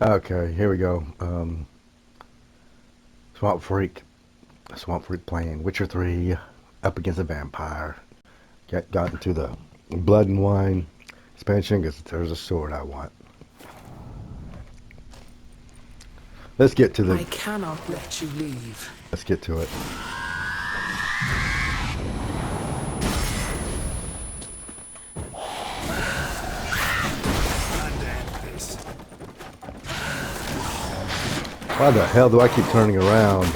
Okay, here we go. Swamp Freak. Swamp Freak playing Witcher 3 up against a vampire. Got into the Blood and Wine expansion because there's a sword I want. Let's get to the. I cannot let you leave. Let's get to it. Why the hell do I keep turning around?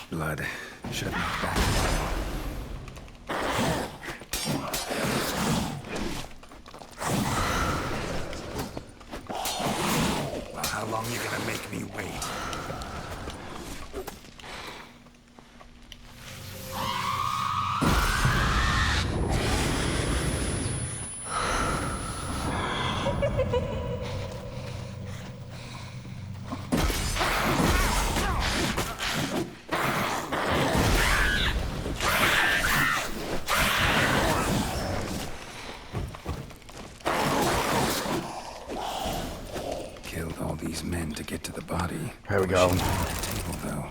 Blood. Should have back. Well, how long you gonna make me wait? Killed all these men to get to the body. Here we go. Wishing I had a table, though.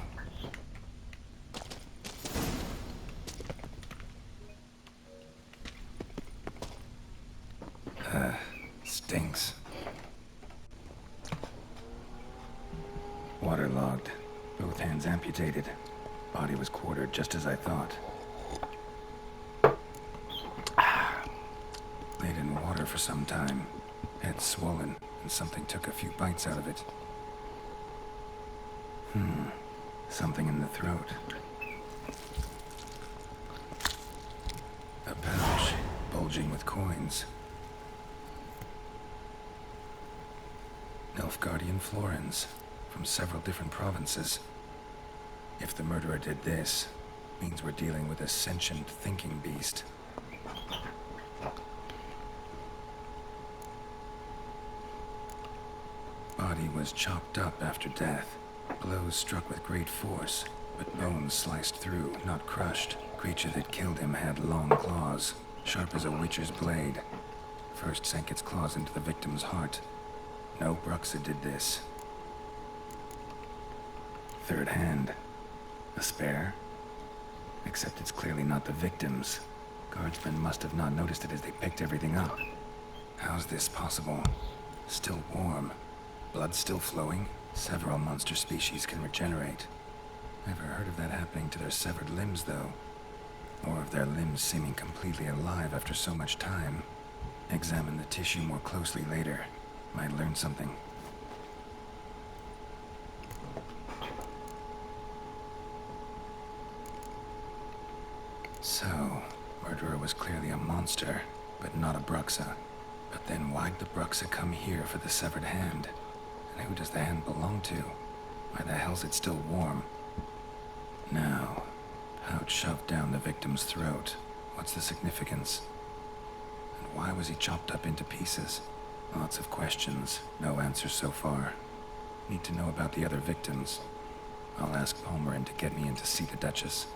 Stinks. Waterlogged. Both hands amputated. Body was quartered just as I thought. Laid in water for some time. Head swollen, and something took a few bites out of it. Something in the throat. A pouch, bulging with coins. Nilfgaardian florins, from several different provinces. If the murderer did this, means we're dealing with a sentient thinking beast. Body was chopped up after death. Blows struck with great force, but bones sliced through, not crushed. Creature that killed him had long claws, sharp as a witcher's blade. First sank its claws into the victim's heart. No Bruxa did this. Third hand. A spare? Except it's clearly not the victim's. Guardsmen must have not noticed it as they picked everything up. How's this possible? Still warm. Blood still flowing? Several monster species can regenerate. Never heard of that happening to their severed limbs, though. Or of their limbs seeming completely alive after so much time. Examine the tissue more closely later. Might learn something. So, murderer was clearly a monster, but not a Bruxa. But then why'd the Bruxa come here for the severed hand? And who does the hand belong to? Why the hell's it still warm? Now, pouch shoved down the victim's throat. What's the significance? And why was he chopped up into pieces? Lots of questions, no answers so far. Need to know about the other victims. I'll ask Palmerin to get me in to see the Duchess.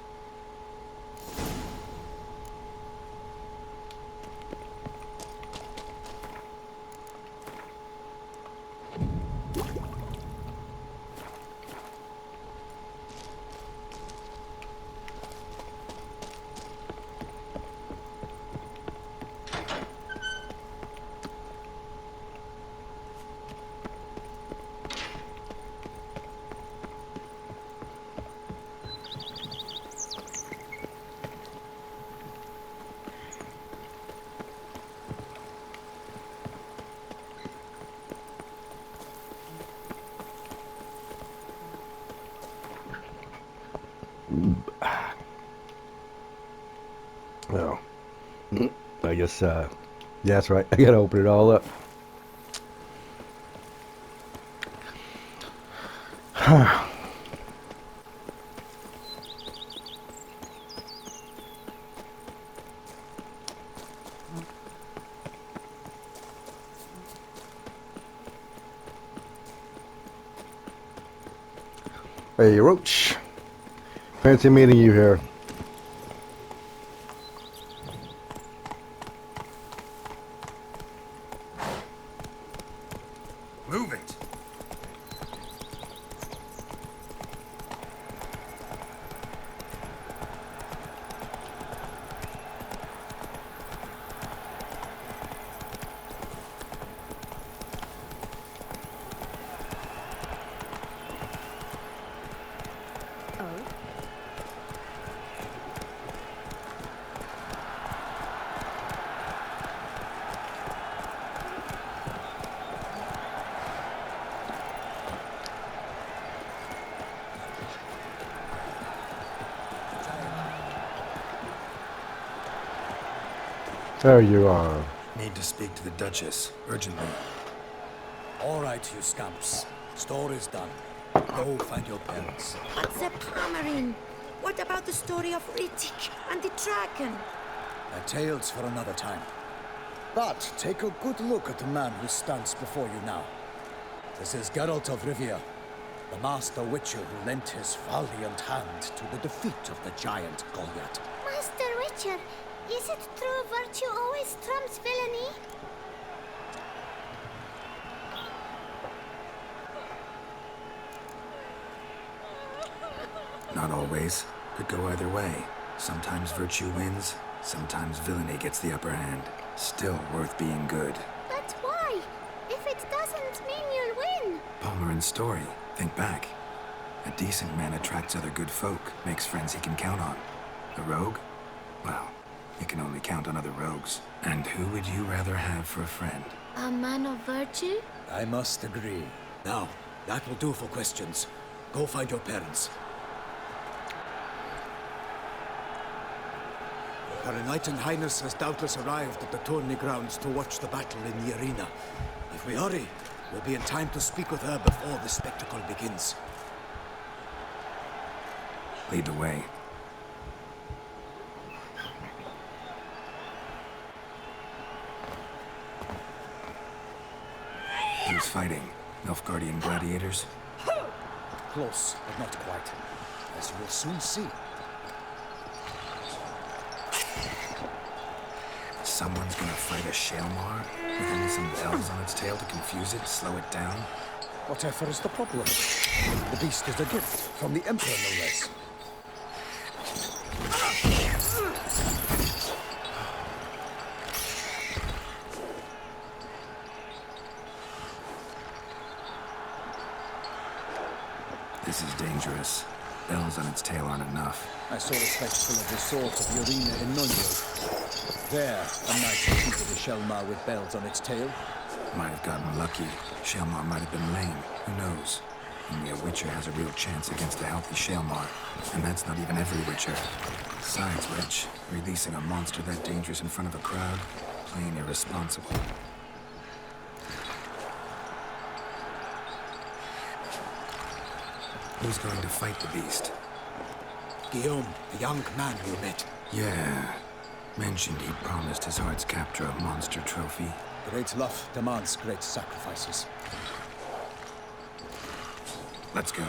Well, I guess, yeah, that's right. I gotta open it all up. Hey, Roach. Fancy meeting you here. Move it! There you are. Need to speak to the Duchess, urgently. All right, you scamps. Story's done. Go find your parents. But the Palmerin, what about the story of Riddick and the dragon? A tale's for another time. But take a good look at the man who stands before you now. This is Geralt of Rivia, the master witcher who lent his valiant hand to the defeat of the giant Goliath. Master Witcher, is it true virtue always trumps villainy? Not always. Could go either way. Sometimes virtue wins, sometimes villainy gets the upper hand. Still worth being good. But why? If it doesn't mean you'll win. Palmerin's story. Think back. A decent man attracts other good folk, makes friends he can count on. A rogue? Well, you can only count on other rogues. And who would you rather have for a friend? A man of virtue? I must agree. Now, that will do for questions. Go find your parents. Her Enlightened Highness has doubtless arrived at the tourney grounds to watch the battle in the arena. If we hurry, we'll be in time to speak with her before the spectacle begins. Lead the way. Who's fighting? Nilfgaardian gladiators? Close, but not quite. As you will soon see. Someone's gonna fight a Shaelmar? With only some bells on its tail to confuse it, slow it down? Whatever is the problem? The beast is a gift from the Emperor, no less. This is dangerous. Bells on its tail aren't enough. I saw a spectacle of the sort of the arena in Nunio. There, a knight defeated a Shaelmar with bells on its tail. Might have gotten lucky. Shaelmar might have been lame. Who knows? Only a Witcher has a real chance against a healthy Shaelmar. And that's not even every Witcher. Besides which, releasing a monster that dangerous in front of a crowd, plain irresponsible. Who's going to fight the beast? Guillaume, the young man you met. Yeah. Mentioned he'd promised his heart's captor a monster trophy. Great love demands great sacrifices. Let's go.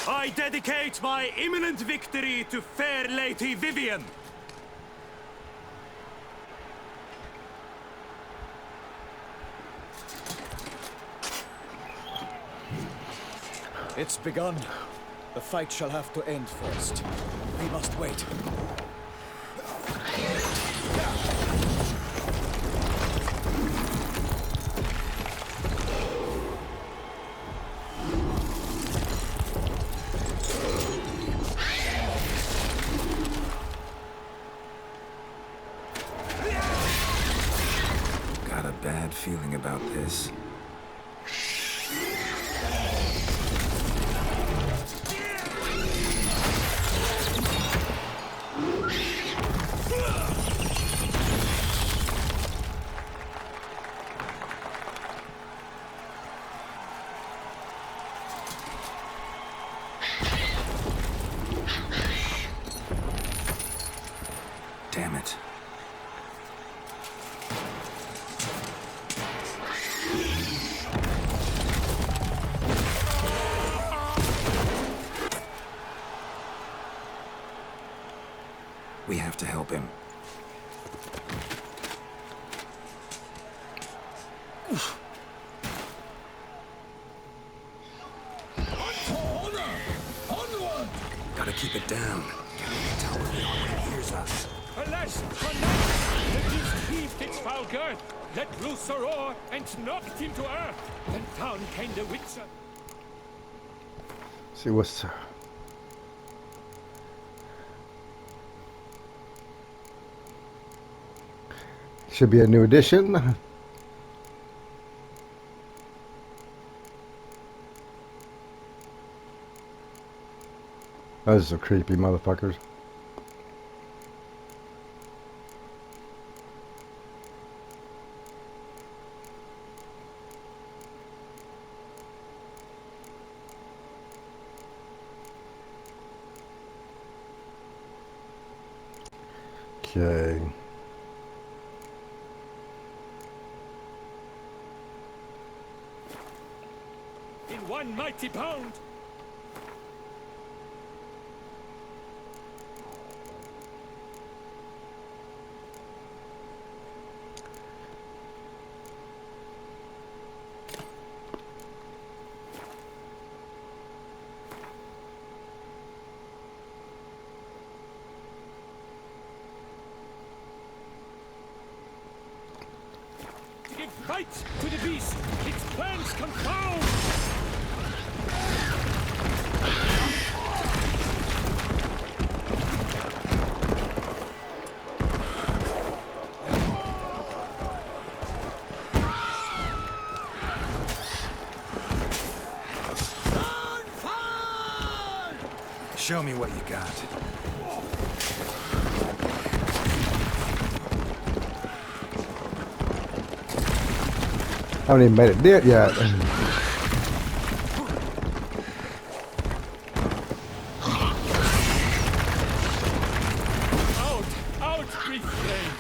I dedicate my imminent victory to fair Lady Vivian. It's begun. The fight shall have to end first. We must wait. Got a bad feeling about this. Damn it. We have to help him. Gotta keep it down. Can't tell where we are when he hears us. Alas, tonight, the beast heaved its foul girth, let loose a roar, and knocked him to earth. Then down came the Witcher. See what's. Should be a new edition. Those are creepy motherfuckers. Okay. In one mighty bound, give fight to the beast, its plans confound! Show me what you got. I haven't even made it dead yet. Out, breathe flame!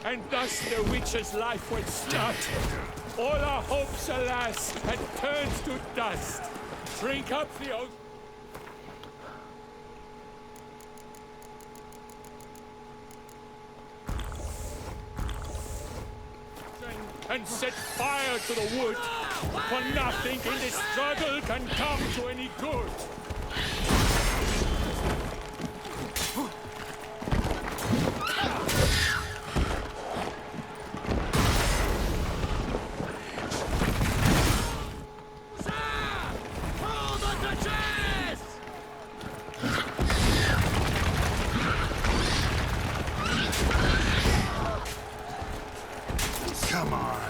And thus the witch's life would start. All our hopes, alas, had turned to dust. Drink up the oath. And set fire to the wood, for nothing in this struggle can come to any good. Come on.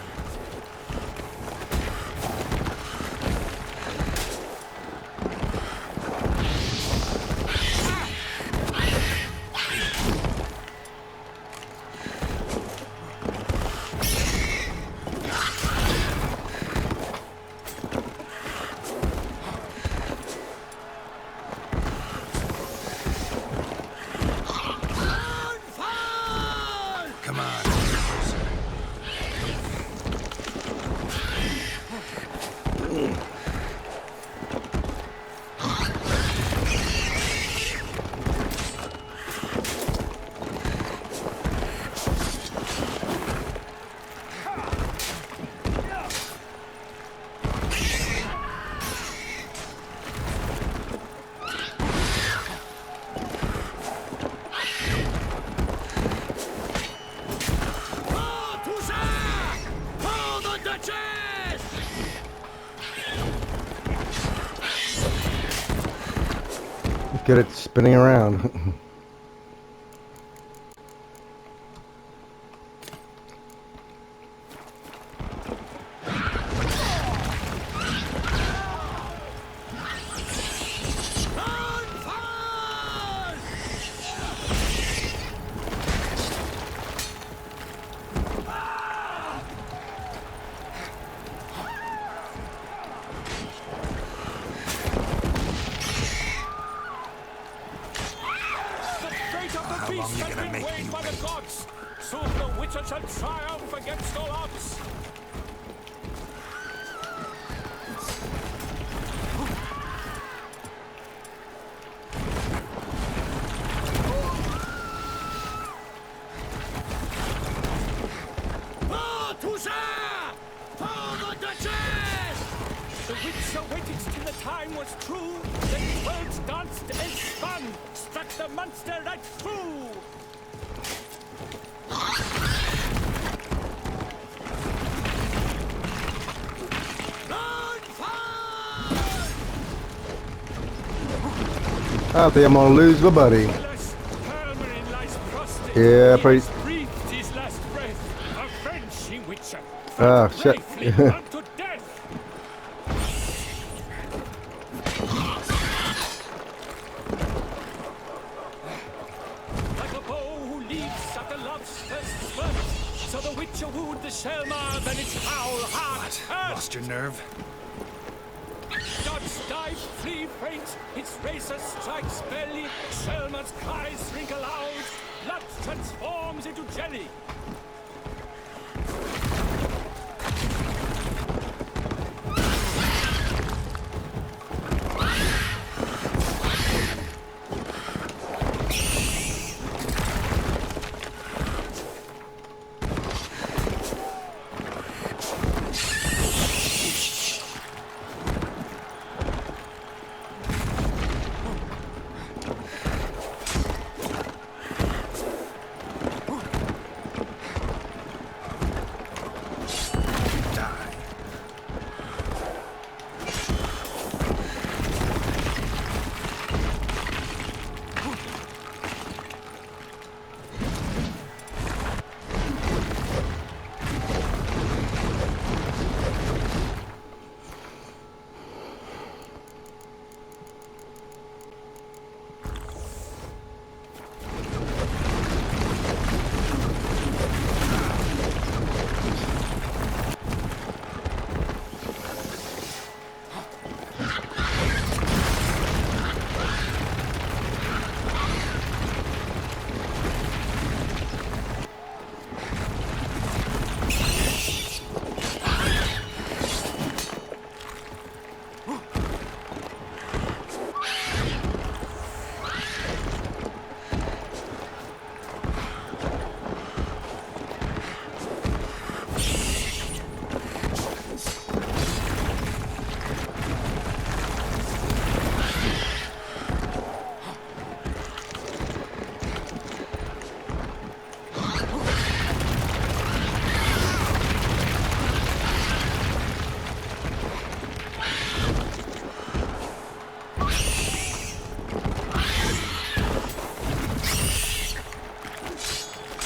Good at spinning around. Soon the Witcher shall triumph against all odds. The Witcher waited till the time was true. The worlds danced and spun, struck the monster right through. I think I'm gonna lose my buddy. Yeah, pretty. His last breath, a French Witcher. Ah, shit. Unto death. Like a bow who leaps at the love's first spurt, so the Witcher wooed the Selma, then its foul heart hurt. Lost your nerve? Dogs dive, flee, faint, its razor strikes belly, Selma's cries ring aloud, blood transforms into jelly.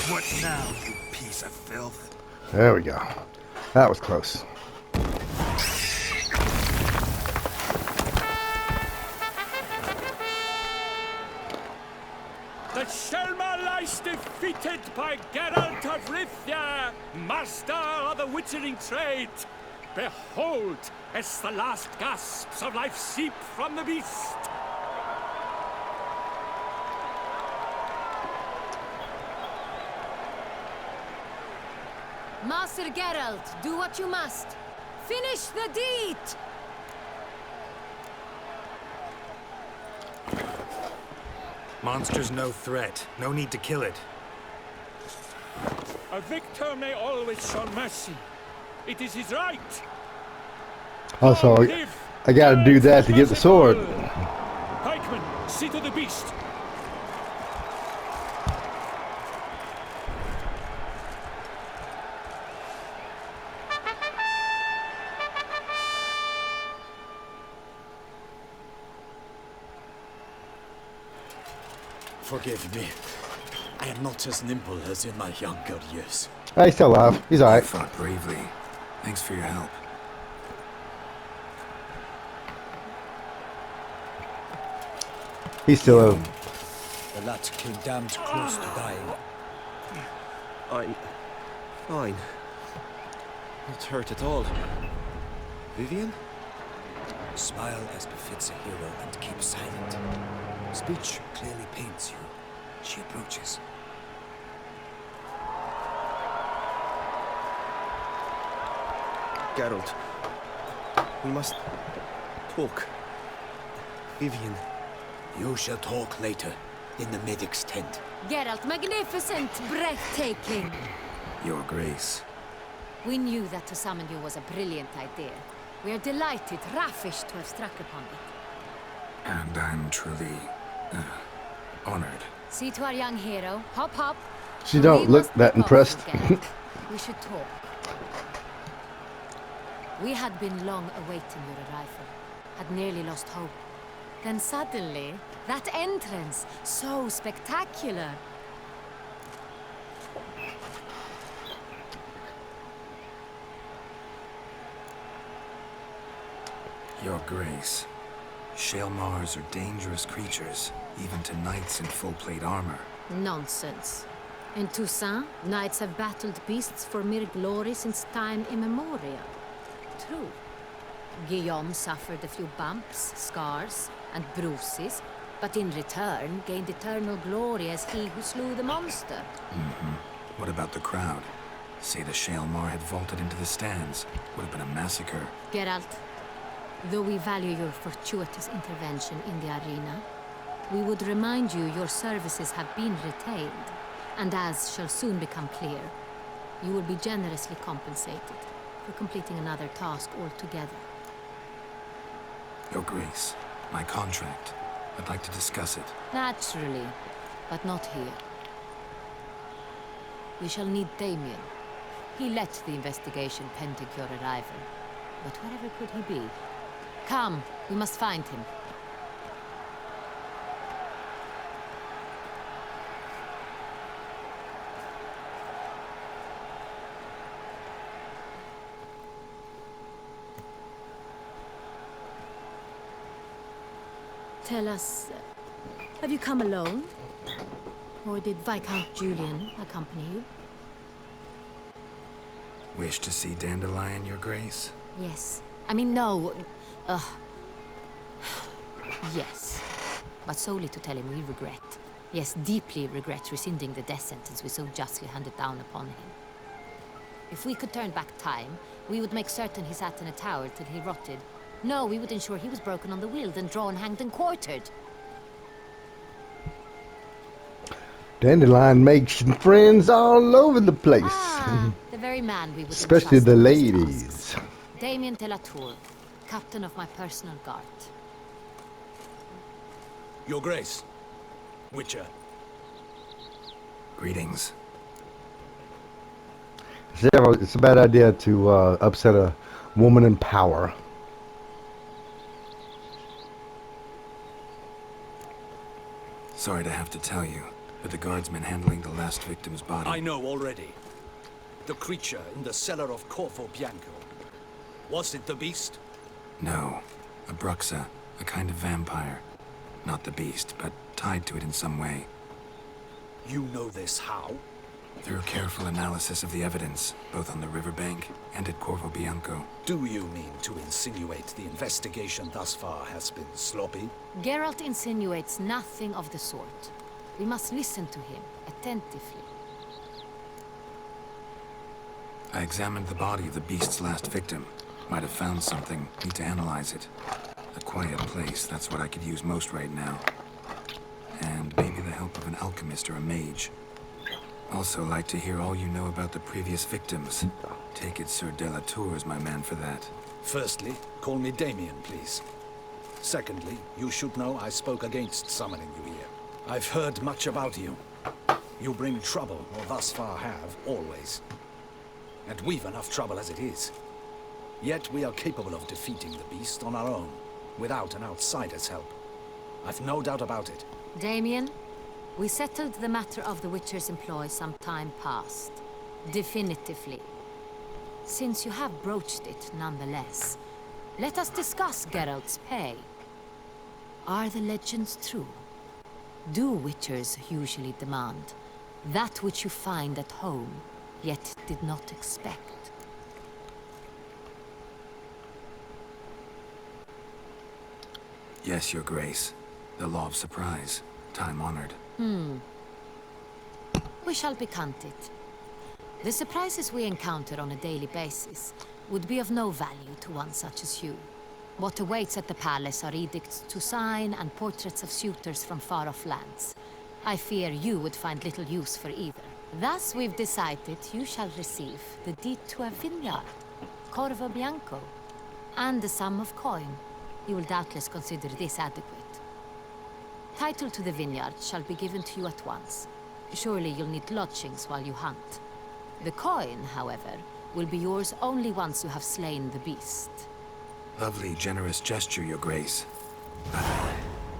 What now, you piece of filth? There we go. That was close. The Selma lies defeated by Geralt of Rivia, master of the witchering trade. Behold, as the last gasps of life seep from the beast. Master Geralt, do what you must. Finish the deed! Monster's no threat. No need to kill it. A victor may always show mercy. It is his right. Also, Long live I gotta do that to get the sword. Pikeman, see to the beast. Forgive me. I am not as nimble as in my younger years. He's still alive. He's You alright. fought bravely. Thanks for your help. He's still The lad came damned close to dying. I'm fine. Not hurt at all. Vivian? Smile as befits a hero and keep silent. Speech clearly paints you. She approaches. Geralt. We must talk. Vivian. You shall talk later, in the medic's tent. Geralt, magnificent, breathtaking. Your Grace. We knew that to summon you was a brilliant idea. We are delighted, ravished to have struck upon it. And I'm truly honored. See to our young hero. Hop, hop. She don't We look must that be impressed. off, Geralt. We should talk. We had been long awaiting your arrival. Had nearly lost hope. Then suddenly, that entrance, so spectacular. Your Grace. Shaelmars are dangerous creatures, even to knights in full-plate armor. Nonsense. In Toussaint, knights have battled beasts for mere glory since time immemorial. True. Guillaume suffered a few bumps, scars, and bruises, but in return gained eternal glory as he who slew the monster. What about the crowd? Say the Shaelmar had vaulted into the stands. Would have been a massacre. Geralt, though we value your fortuitous intervention in the arena, we would remind you your services have been retained, and as shall soon become clear, you will be generously compensated for completing another task altogether. Your Grace, my contract. I'd like to discuss it. Naturally, but not here. We shall need Damien. He led the investigation pending your arrival. But wherever could he be? Come, we must find him. Tell us, have you come alone? Or did Viscount Julian accompany you? Wish to see Dandelion, Your Grace? Yes. I mean, no. Yes. But solely to tell him we regret. Yes, deeply regret rescinding the death sentence we so justly handed down upon him. If we could turn back time, we would make certain he sat in a tower till he rotted. No, we would ensure he was broken on the wheel, then drawn, hanged, and quartered. Dandelion makes friends all over the place. Ah, the very man we would Especially entrust the with these ladies. tasks. Damien de la Tour, captain of my personal guard. Your Grace. Witcher. Greetings. It's a bad idea to upset a woman in power. Sorry to have to tell you, but the guardsmen handling the last victim's body... I know already. The creature in the cellar of Corvo Bianco. Was it the beast? No. A Bruxa, a kind of vampire. Not the beast, but tied to it in some way. You know this how? Through careful analysis of the evidence, both on the riverbank and at Corvo Bianco. Do you mean to insinuate the investigation thus far has been sloppy? Geralt insinuates nothing of the sort. We must listen to him attentively. I examined the body of the beast's last victim. Might have found something. Need to analyze it. A quiet place, that's what I could use most right now. And maybe the help of an alchemist or a mage. Also like to hear all you know about the previous victims. Take it Sir Delatour is my man for that. Firstly, call me Damien, please. Secondly, you should know I spoke against summoning you here. I've heard much about you. You bring trouble, or thus far have, always. And we've enough trouble as it is. Yet we are capable of defeating the beast on our own, without an outsider's help. I've no doubt about it. Damien, we settled the matter of the Witcher's employ some time past. Definitively. Since you have broached it nonetheless, let us discuss Geralt's pay. Are the legends true? Do Witchers usually demand that which you find at home, yet did not expect? Yes, Your Grace. The law of surprise. Time-honored. We shall be content. The surprises we encounter on a daily basis would be of no value to one such as you. What awaits at the palace are edicts to sign and portraits of suitors from far-off lands. I fear you would find little use for either. Thus, we've decided you shall receive the deed to a vineyard, Corvo Bianco, and the sum of coin. You will doubtless consider this adequate. Title to the vineyard shall be given to you at once. Surely you'll need lodgings while you hunt. The coin, however, will be yours only once you have slain the beast. Lovely, generous gesture, Your Grace.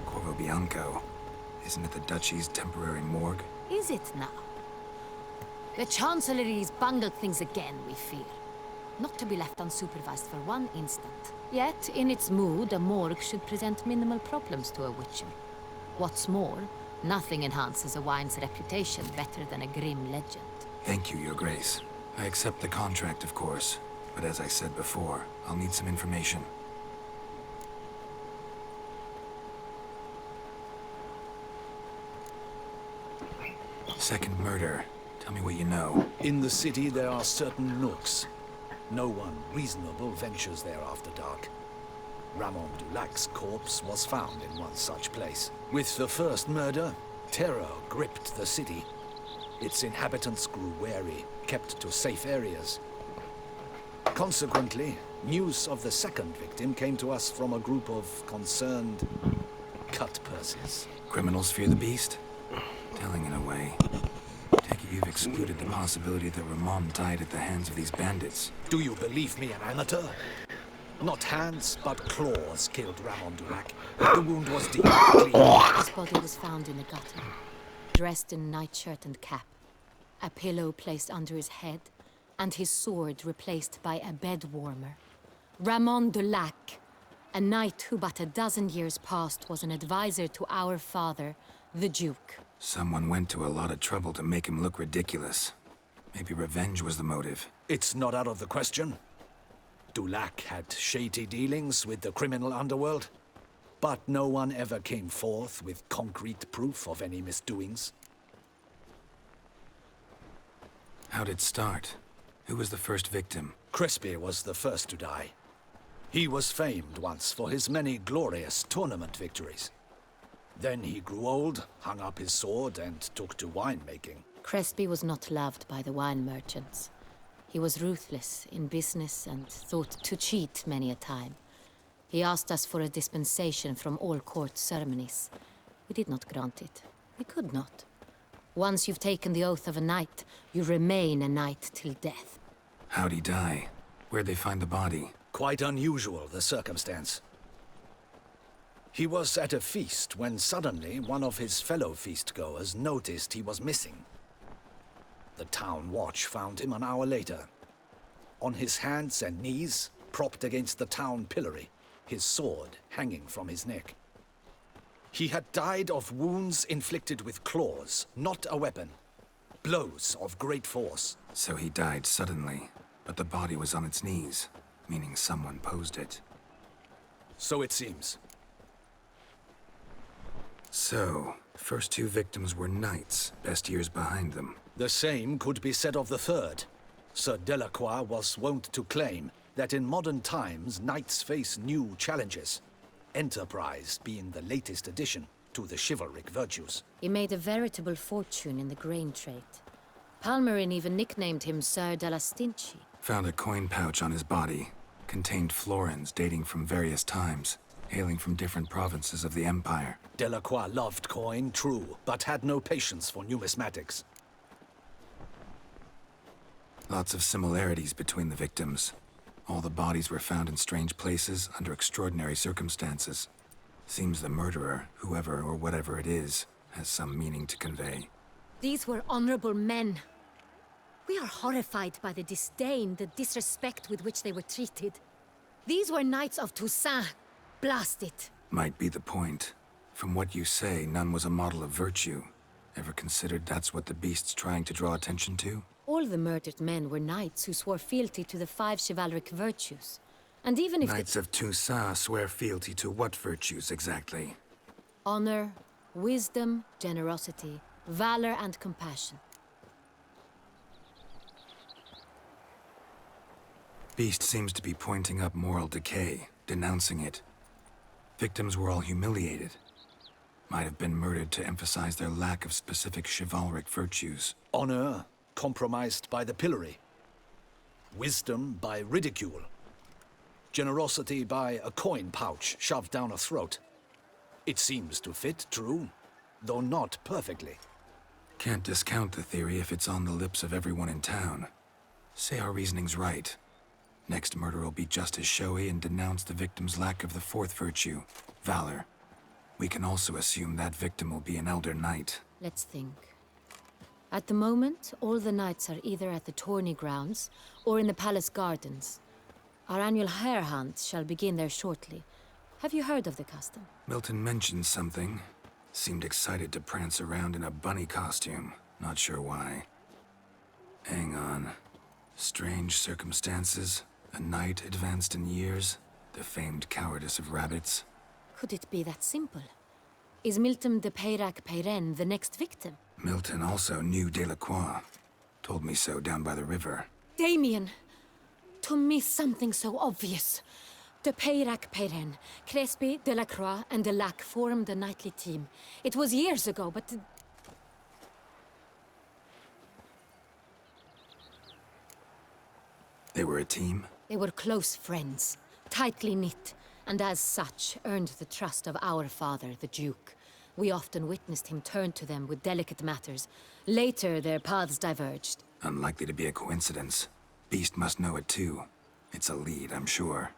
Corvo Bianco. Isn't it the Duchy's temporary morgue? Is it now? The Chancellery's bungled things again, we fear. Not to be left unsupervised for one instant. Yet, in its mood, a morgue should present minimal problems to a Witcher. What's more, nothing enhances a wine's reputation better than a grim legend. Thank you, Your Grace. I accept the contract, of course. But as I said before, I'll need some information. Second murder. Tell me what you know. In the city, there are certain nooks. No one reasonable ventures there after dark. Ramon Dulac's corpse was found in one such place. With the first murder, terror gripped the city. Its inhabitants grew wary, kept to safe areas. Consequently, news of the second victim came to us from a group of concerned cut-purses. Criminals fear the beast? Telling in a way. Take it you've excluded the possibility that Ramon died at the hands of these bandits. Do you believe me an amateur? Not hands, but claws killed Ramon Dulac. The wound was deep. His body was found in a gutter, dressed in nightshirt and cap, a pillow placed under his head, and his sword replaced by a bed warmer. Ramon Dulac, a knight who but a dozen years past was an advisor to our father, the Duke. Someone went to a lot of trouble to make him look ridiculous. Maybe revenge was the motive. It's not out of the question. Dulac had shady dealings with the criminal underworld, but no one ever came forth with concrete proof of any misdoings. How'd it start? Who was the first victim? Crespi was the first to die. He was famed once for his many glorious tournament victories. Then he grew old, hung up his sword, and took to winemaking. Crespi was not loved by the wine merchants. He was ruthless in business and thought to cheat many a time. He asked us for a dispensation from all court ceremonies. We did not grant it. We could not. Once you've taken the oath of a knight, you remain a knight till death. How'd he die? Where'd they find the body? Quite unusual, the circumstance. He was at a feast when suddenly one of his fellow feastgoers noticed he was missing. The town watch found him an hour later. On his hands and knees, propped against the town pillory, his sword hanging from his neck. He had died of wounds inflicted with claws, not a weapon. Blows of great force. So he died suddenly, but the body was on its knees, meaning someone posed it. So it seems. So, first two victims were knights, best years behind them. The same could be said of the third. Sir Delacroix was wont to claim that in modern times, knights face new challenges. Enterprise being the latest addition to the chivalric virtues. He made a veritable fortune in the grain trade. Palmerin even nicknamed him Sir della Stinci. Found a coin pouch on his body. Contained florins dating from various times, hailing from different provinces of the Empire. Delacroix loved coin, true, but had no patience for numismatics. Lots of similarities between the victims. All the bodies were found in strange places under extraordinary circumstances. Seems the murderer, whoever or whatever it is, has some meaning to convey. These were honorable men. We are horrified by the disdain, the disrespect with which they were treated. These were knights of Toussaint. Blast it. Might be the point. From what you say, none was a model of virtue. Ever considered that's what the beast's trying to draw attention to? All the murdered men were knights who swore fealty to the 5 chivalric virtues. And even if Knights of Toussaint swear fealty to what virtues exactly? honor, wisdom, generosity, valor, and compassion. Beast seems to be pointing up moral decay, denouncing it. Victims were all humiliated. Might have been murdered to emphasize their lack of specific chivalric virtues. Honor compromised by the pillory. Wisdom by ridicule. Generosity by a coin pouch shoved down a throat. It seems to fit, true, though not perfectly. Can't discount the theory if it's on the lips of everyone in town. Say our reasoning's right. Next murder will be just as showy and denounce the victim's lack of the 4th virtue, valor. We can also assume that victim will be an elder knight. Let's think. At the moment, all the knights are either at the tourney grounds or in the palace gardens. Our annual hare hunt shall begin there shortly. Have you heard of the custom? Milton mentioned something. Seemed excited to prance around in a bunny costume. Not sure why. Hang on. Strange circumstances. A knight advanced in years. The famed cowardice of rabbits. Could it be that simple? Is Milton de Peyrac Peyren the next victim? Milton also knew Delacroix. Told me so down by the river. Damien! To me, something so obvious. De Peyrac Peyren, Crespi, Delacroix, and Delac formed a knightly team. It was years ago, but... They were a team? They were close friends, tightly knit, and as such earned the trust of our father, the Duke. We often witnessed him turn to them with delicate matters. Later, their paths diverged. Unlikely to be a coincidence. Beast must know it too. It's a lead, I'm sure.